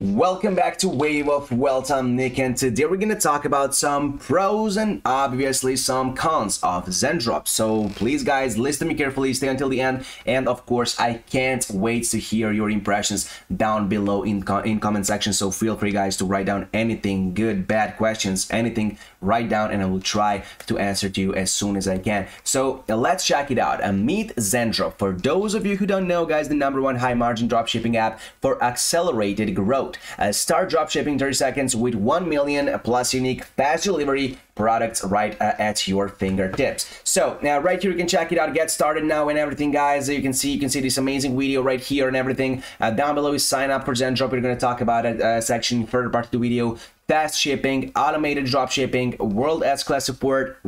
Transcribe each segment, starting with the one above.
Welcome back to Wave of Wealth. I'm Nick, and today we're going to talk about some pros and obviously some cons of Zendrop. So please guys, listen to me carefully, stay until the end, and of course I can't wait to hear your impressions down below in comment section. So feel free guys to write down anything, good, bad questions, anything, write down and I will try to answer to you as soon as I can. So let's check it out. Meet Zendrop. For those of you who don't know guys, the #1 high margin dropshipping app for accelerated growth. Start dropshipping 30 seconds with 1 million plus unique fast delivery products right at your fingertips. So now right here you can check it out, get started now and everything guys. You can see this amazing video right here and everything. Down below is sign up for Zendrop. We're going to talk about it section further part of the video. Fast shipping, automated drop shipping, world S-class support,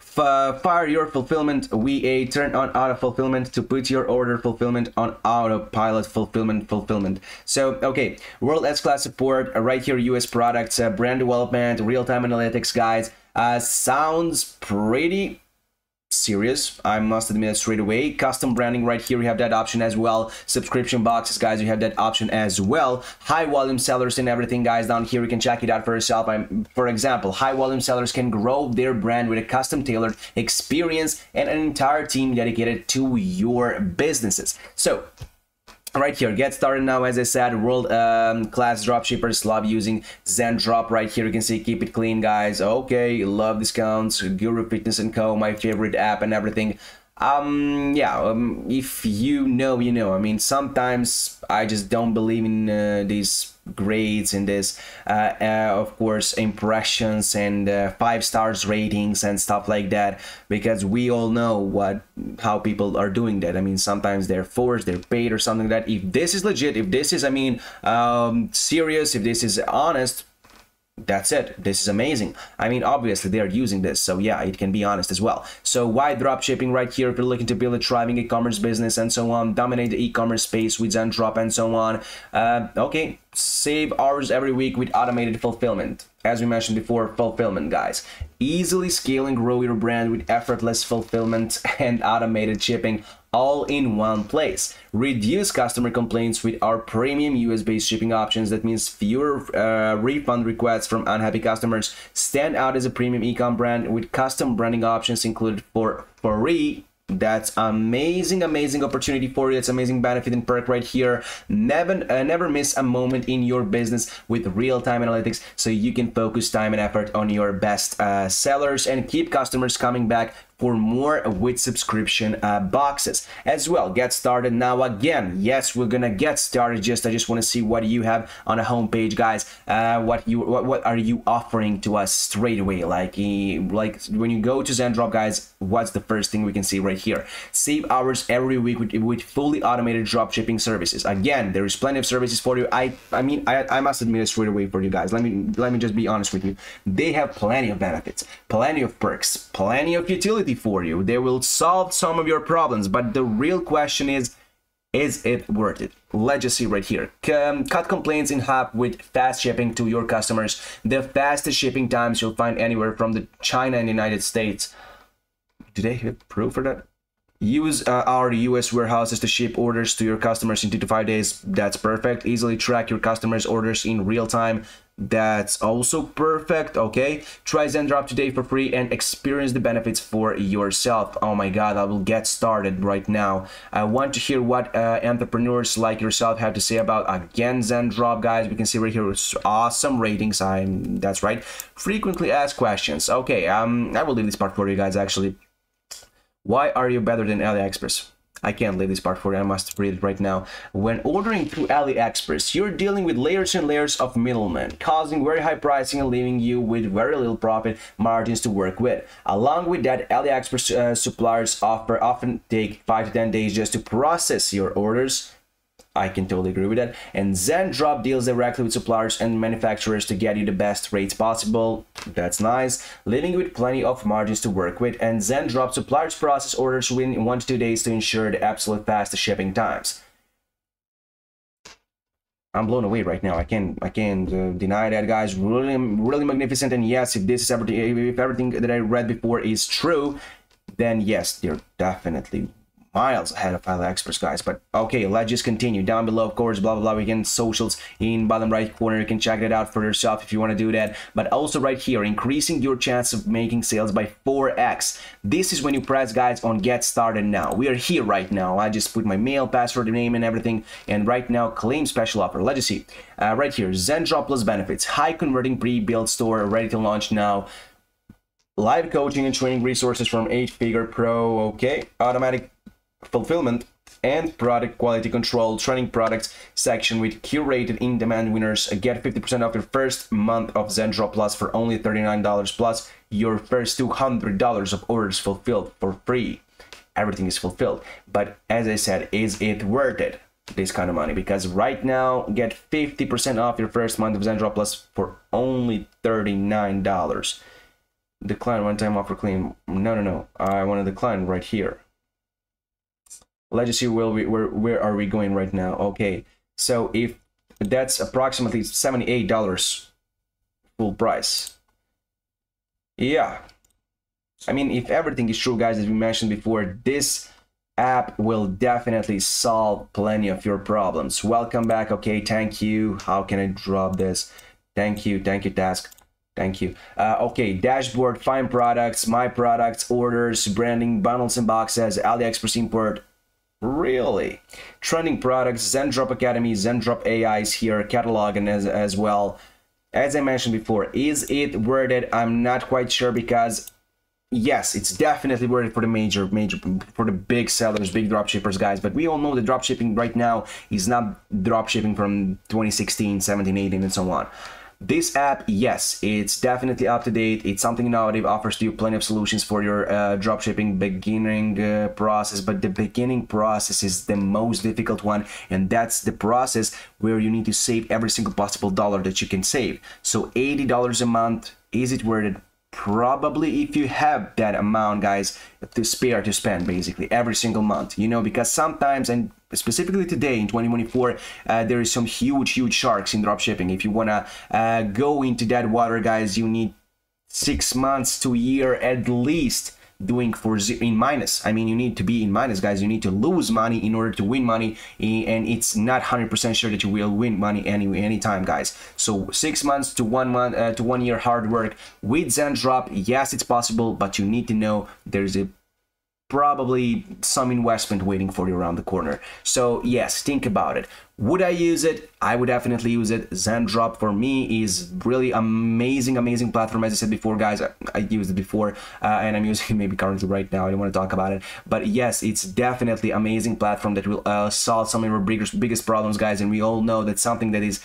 fire your fulfillment, VA, turn on auto fulfillment to put your order fulfillment on autopilot fulfillment. So okay, world S-class support, right here, US products, brand development, real-time analytics guys. Sounds pretty serious, I must admit straight away. Custom branding right here, you have that option as well. Subscription boxes guys, you have that option as well. High volume sellers and everything guys, down here you can check it out for yourself. For example, high volume sellers can grow their brand with a custom tailored experience and an entire team dedicated to your businesses. So right here, get started now. As I said, world class dropshippers love using Zendrop. Right here you can see keep it clean guys. Okay, love discounts, Guru Fitness and Co, my favorite app and everything. If you know, you know. I mean, sometimes I just don't believe in these grades and this of course impressions and 5 stars ratings and stuff like that, because we all know how people are doing that. I mean, sometimes they're forced, they're paid or something like that. If this is legit, if this is serious, if this is honest, that's it. This is amazing. I mean, obviously they are using this, so yeah, it can be honest as well. So why dropshipping right here? If you're looking to build a thriving e-commerce business and so on, dominate the e-commerce space with Zendrop and so on. Okay, save hours every week with automated fulfillment. As we mentioned before, fulfillment guys, easily scale and grow your brand with effortless fulfillment and automated shipping all in one place. Reduce customer complaints with our premium US-based shipping options. That means fewer refund requests from unhappy customers. Stand out as a premium e-com brand with custom branding options included for free. That's amazing opportunity for you. It's amazing benefit and perk right here. Never miss a moment in your business with real-time analytics, so you can focus time and effort on your best sellers and keep customers coming back for more with subscription boxes as well. Get started now. Again, yes, we're gonna get started. I just want to see what you have on a homepage guys. What are you offering to us straight away? Like when you go to Zendrop guys, what's the first thing we can see right here? Save hours every week with fully automated dropshipping services. Again, there is plenty of services for you. I must admit it straight away for you guys. Let me just be honest with you. They have plenty of benefits, plenty of perks, plenty of utility for you. They will solve some of your problems, but the real question is it worth it? Let's just see right here. Cut complaints in half with fast shipping to your customers. The fastest shipping times you'll find anywhere from China and the United States. Do they have proof for that? Use our US warehouses to ship orders to your customers in 2 to 5 days. That's perfect. Easily track your customers' orders in real time. That's also perfect. Okay, try Zendrop today for free and experience the benefits for yourself. Oh my god, I will get started right now. I want to hear what entrepreneurs like yourself have to say about again Zendrop guys. We can see right here awesome ratings. That's right, frequently asked questions. Okay, I will leave this part for you guys actually. Why are you better than AliExpress? I can't leave this part for you. I must read it right now. When ordering through AliExpress, you're dealing with layers and layers of middlemen, causing very high pricing and leaving you with very little profit margins to work with. Along with that, AliExpress suppliers often take 5 to 10 days just to process your orders. I can totally agree with that. And Zendrop deals directly with suppliers and manufacturers to get you the best rates possible. That's nice. Leaving you with plenty of margins to work with. And Zendrop suppliers process orders within 1 to 2 days to ensure the absolute fastest shipping times. I'm blown away right now. I can't deny that, guys. Really magnificent. And yes, if this is everything that I read before is true, then yes, they're definitely miles ahead of AliExpress, guys. But okay, let's just continue. Down below, of course, blah blah blah, we can socials in bottom right corner. You can check it out for yourself if you want to do that. But also right here, increasing your chance of making sales by 4x. This is when you press, guys, on get started now. We are here right now. I just put my mail, password, name and everything, and right now claim special offer. Let's just see right here, Zendrop plus benefits, high converting pre-built store, ready to launch now. Live coaching and training resources from 8-figure pro. Okay, automatic fulfillment and product quality control, training products section with curated in-demand winners. Get 50% off your first month of Zendrop Plus for only $39 plus your first $200 of orders fulfilled for free. Everything is fulfilled. But as I said, is it worth it, this kind of money? Because right now, get 50% off your first month of Zendrop Plus for only $39. Decline one-time offer claim. No. I want to decline right here. Let's just see where are we going right now. Okay, so if that's approximately $78 full price. Yeah, I mean, if everything is true, guys, as we mentioned before, this app will definitely solve plenty of your problems. Welcome back. Okay, thank you. How can I drop this? Thank you, task. Thank you. Okay, dashboard, find products, my products, orders, branding, bundles and boxes, AliExpress import. Really? Trending products, Zendrop Academy, Zendrop AI is here, catalog and as well. As I mentioned before, is it worth it? I'm not quite sure, because yes, it's definitely worth it for the for the big sellers, big dropshippers, guys. But we all know that dropshipping right now is not dropshipping from 2016, 17, 18, and so on. This app, yes, it's definitely up to date. It's something innovative, offers to you plenty of solutions for your dropshipping beginning process. But the beginning process is the most difficult one, and that's the process where you need to save every single possible dollar that you can save. So $80 a month, is it worth it? Probably, if you have that amount, guys, to spare to spend basically every single month, you know, because sometimes, and specifically today in 2024, there is some huge sharks in dropshipping. If you want to go into that water, guys, you need 6 months to a year at least doing in minus. I mean, you need to be in minus, guys. You need to lose money in order to win money, and it's not 100% sure that you will win money anytime, guys. So 6 months to 1 month to 1 year hard work with Zendrop, yes, it's possible, but you need to know there's probably some investment waiting for you around the corner. So yes, think about it. Would I use it? I would definitely use it. Zendrop for me is really amazing platform. As I said before, guys, I used it before, and I'm using it maybe currently right now. I don't want to talk about it, but yes, it's definitely amazing platform that will solve some of your biggest problems, guys. And we all know that something that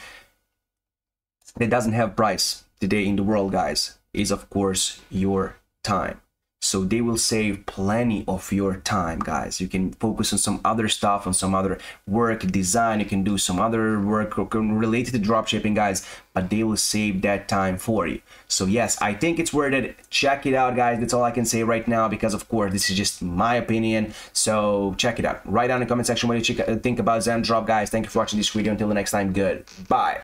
doesn't have price today in the world, guys, is of course your time. So they will save plenty of your time, guys. You can focus on some other stuff, on some other work, design. You can do some other work related to dropshipping, guys, but they will save that time for you. So yes, I think it's worth it. Check it out, guys. That's all I can say right now, because of course this is just my opinion. So check it out. Write down in the comment section what you think about Zendrop, guys. Thank you for watching this video. Until the next time, goodbye.